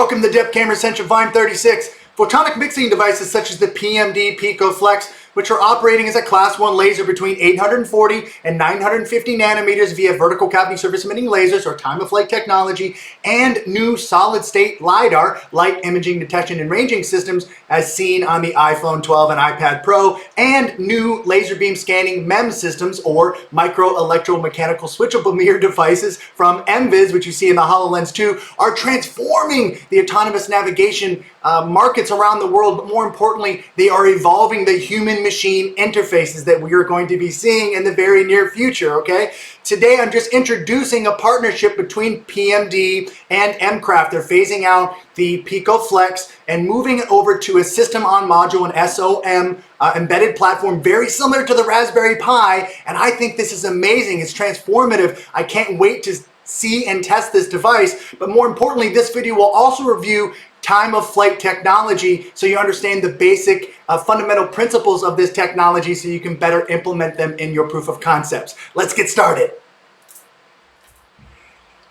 Welcome to the Depth Camera Essential Vine 36. Photonic mixing devices such as the PMD Pico Flexx, which are operating as a class 1 laser between 840 and 950 nanometers via vertical cavity surface emitting lasers or time-of-flight technology, and new solid-state LiDAR, light imaging detection and ranging systems as seen on the iPhone 12 and iPad Pro, and new laser beam scanning MEMS systems or micro electromechanical switchable mirror devices from MViz, which you see in the HoloLens 2, are transforming the autonomous navigation markets around the world, but more importantly, they are evolving the human-machine interfaces that we are going to be seeing in the very near future, okay? Today, I'm just introducing a partnership between PMD and Emcraft. They're phasing out the Pico Flexx and moving it over to a system-on-module, an SOM embedded platform, very similar to the Raspberry Pi, and I think this is amazing. It's transformative. I can't wait to see and test this device, but more importantly, this video will also review time-of-flight technology so you understand the basic fundamental principles of this technology so you can better implement them in your proof of concepts. Let's get started.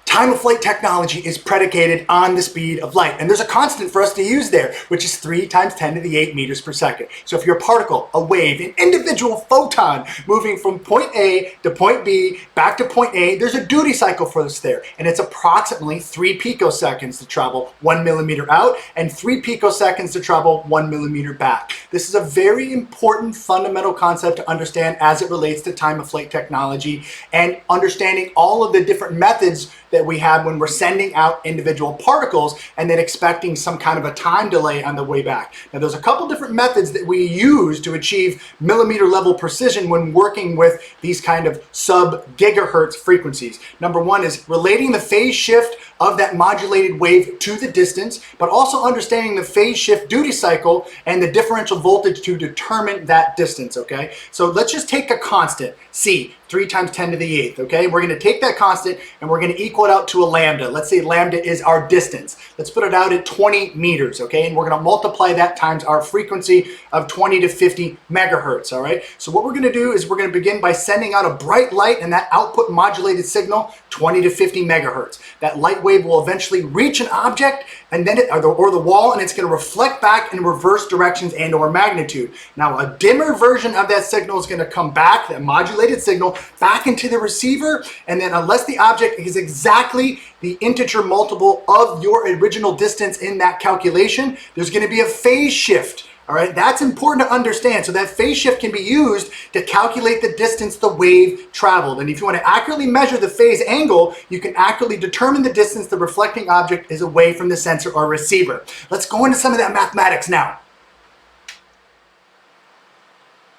Time-of-flight technology is predicated on the speed of light, and there's a constant for us to use there, which is 3 times 10 to the 8 meters per second. So if you're a particle, a wave, an individual photon moving from point A to point B, back to point A, there's a duty cycle for us there, and it's approximately 3 picoseconds to travel 1 millimeter out and 3 picoseconds to travel 1 millimeter back. This is a very important fundamental concept to understand as it relates to time-of-flight technology and understanding all of the different methods that we have when we're sending out individual particles and then expecting some kind of a time delay on the way back. Now there's a couple different methods that we use to achieve millimeter level precision when working with these kind of sub-gigahertz frequencies. Number one is relating the phase shift of that modulated wave to the distance, but also understanding the phase shift duty cycle and the differential voltage to determine that distance, okay? So let's just take a constant, C, 3 times 10 to the 8th, okay? We're gonna take that constant and we're gonna equal it out to a lambda. Let's say lambda is our distance. Let's put it out at 20 meters, okay? And we're gonna multiply that times our frequency of 20 to 50 megahertz, all right? So what we're gonna do is we're gonna begin by sending out a bright light and that output modulated signal, 20 to 50 megahertz. That light wave will eventually reach an object and then or the wall, and it's gonna reflect back in reverse directions and or magnitude. Now a dimmer version of that signal is gonna come back, that modulated signal, back into the receiver, and then unless the object is exactly the integer multiple of your original distance in that calculation, there's gonna be a phase shift. All right, that's important to understand. So that phase shift can be used to calculate the distance the wave traveled. And if you want to accurately measure the phase angle, you can accurately determine the distance the reflecting object is away from the sensor or receiver. Let's go into some of that mathematics now.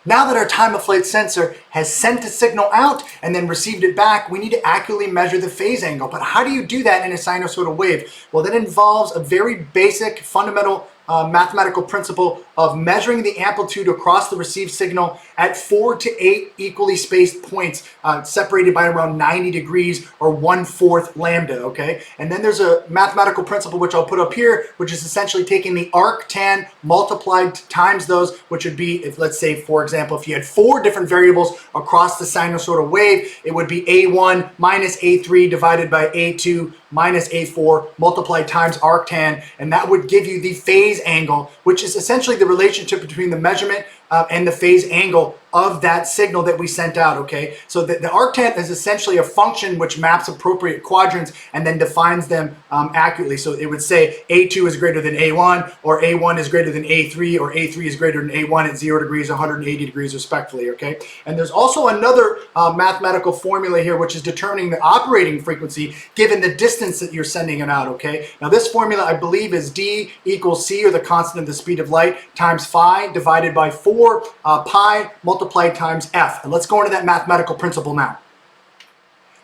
Now that our time-of-flight sensor has sent a signal out and then received it back, we need to accurately measure the phase angle. But how do you do that in a sinusoidal wave? Well, that involves a very basic, fundamental mathematical principle of measuring the amplitude across the received signal at 4 to 8 equally spaced points separated by around 90 degrees or 1/4 lambda, okay? And then there's a mathematical principle which I'll put up here, which is essentially taking the arctan multiplied times those, which would be, if let's say, for example, if you had 4 different variables across the sinusoidal wave, it would be A1 minus A3 divided by A2 minus A4 multiplied times arctan, and that would give you the phase angle, which is essentially the relationship between the measurement and the phase angle of that signal that we sent out, okay? So the arctan is essentially a function which maps appropriate quadrants and then defines them accurately. So it would say A2 is greater than A1, or A1 is greater than A3, or A3 is greater than A1 at 0 degrees, 180 degrees respectively, okay? And there's also another mathematical formula here which is determining the operating frequency given the distance that you're sending it out, okay? Now this formula I believe is D equals C, or the constant of the speed of light, times phi divided by 4 pi multiplied times f. And let's go into that mathematical principle now.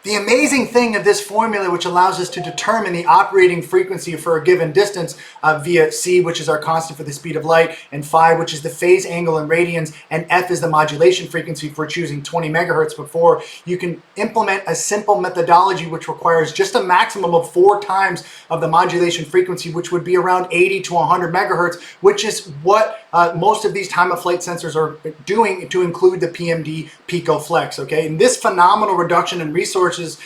The amazing thing of this formula, which allows us to determine the operating frequency for a given distance via c, which is our constant for the speed of light, and phi, which is the phase angle in radians, and f is the modulation frequency for choosing 20 megahertz before, you can implement a simple methodology which requires just a maximum of 4 times of the modulation frequency, which would be around 80 to 100 megahertz, which is what most of these time-of-flight sensors are doing to include the PMD Pico Flexx, okay? And this phenomenal reduction in resources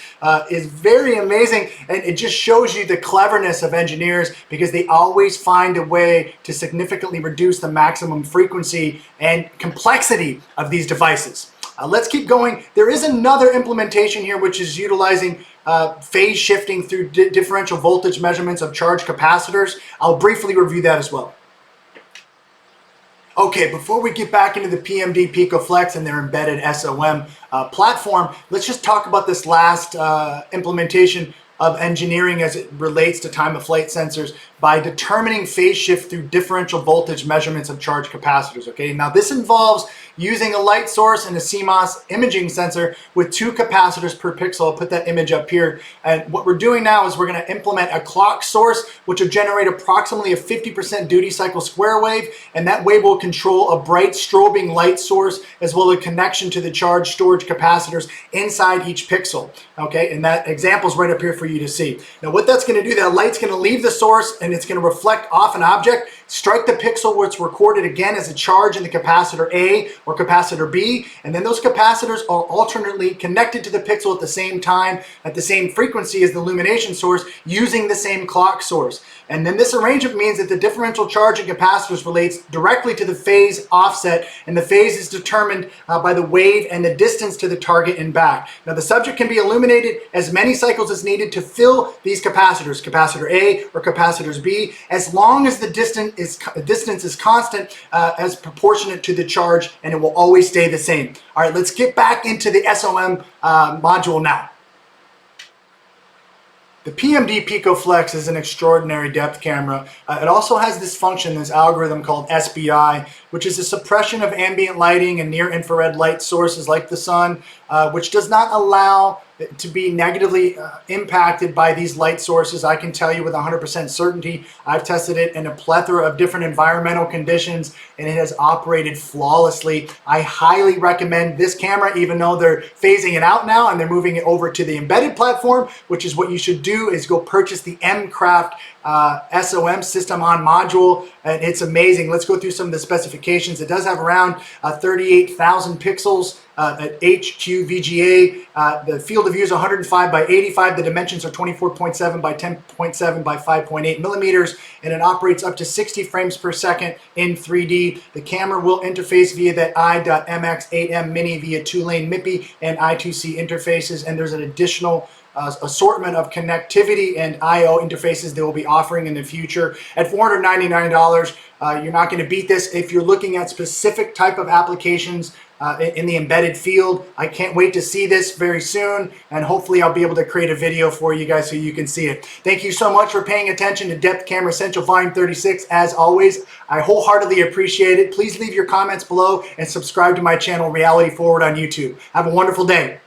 is very amazing, and it just shows you the cleverness of engineers, because they always find a way to significantly reduce the maximum frequency and complexity of these devices. Let's keep going. There is another implementation here which is utilizing phase shifting through differential voltage measurements of charged capacitors. I'll briefly review that as well. Okay, before we get back into the PMD Pico Flexx and their embedded SOM platform, let's just talk about this last implementation of engineering as it relates to time-of-flight sensors by determining phase shift through differential voltage measurements of charged capacitors. Okay, now this involves using a light source and a CMOS imaging sensor with 2 capacitors per pixel. I'll put that image up here. And what we're doing now is we're going to implement a clock source, which will generate approximately a 50% duty cycle square wave, and that wave will control a bright strobing light source as well as a connection to the charged storage capacitors inside each pixel. Okay, and that example is right up here for you to see. Now what that's going to do, that light's going to leave the source and it's going to reflect off an object, strike the pixel where it's recorded again as a charge in the capacitor A or capacitor B, and then those capacitors are alternately connected to the pixel at the same time, at the same frequency as the illumination source, using the same clock source. And then this arrangement means that the differential charge in capacitors relates directly to the phase offset, and the phase is determined by the wave and the distance to the target and back. Now the subject can be illuminated as many cycles as needed to fill these capacitors, capacitor A or capacitors B, as long as the distance is constant as proportionate to the charge, and it will always stay the same. All right, let's get back into the SOM module now. The PMD Pico Flexx is an extraordinary depth camera. It also has this function, this algorithm called SBI, which is a suppression of ambient lighting and near-infrared light sources like the sun, which does not allow it to be negatively impacted by these light sources. I can tell you with 100% certainty, I've tested it in a plethora of different environmental conditions, and it has operated flawlessly. I highly recommend this camera, even though they're phasing it out now and they're moving it over to the embedded platform, which is what you should do, is go purchase the Emcraft SOM system on module. And it's amazing. Let's go through some of the specifications. It does have around 38,000 pixels at HQ VGA. The field of view is 105 by 85. The dimensions are 24.7 by 10.7 by 5.8 millimeters, and it operates up to 60 frames per second in 3D. The camera will interface via that i.MX8M Mini via 2-lane MIPI and I2C interfaces, and there's an additional assortment of connectivity and I/O interfaces they will be offering in the future. At $499, you're not going to beat this if you're looking at specific type of applications in the embedded field. I can't wait to see this very soon, and hopefully I'll be able to create a video for you guys so you can see it. Thank you so much for paying attention to Depth Camera Essential Volume 36. As always, I wholeheartedly appreciate it. Please leave your comments below and subscribe to my channel, Reality Forward, on YouTube. Have a wonderful day.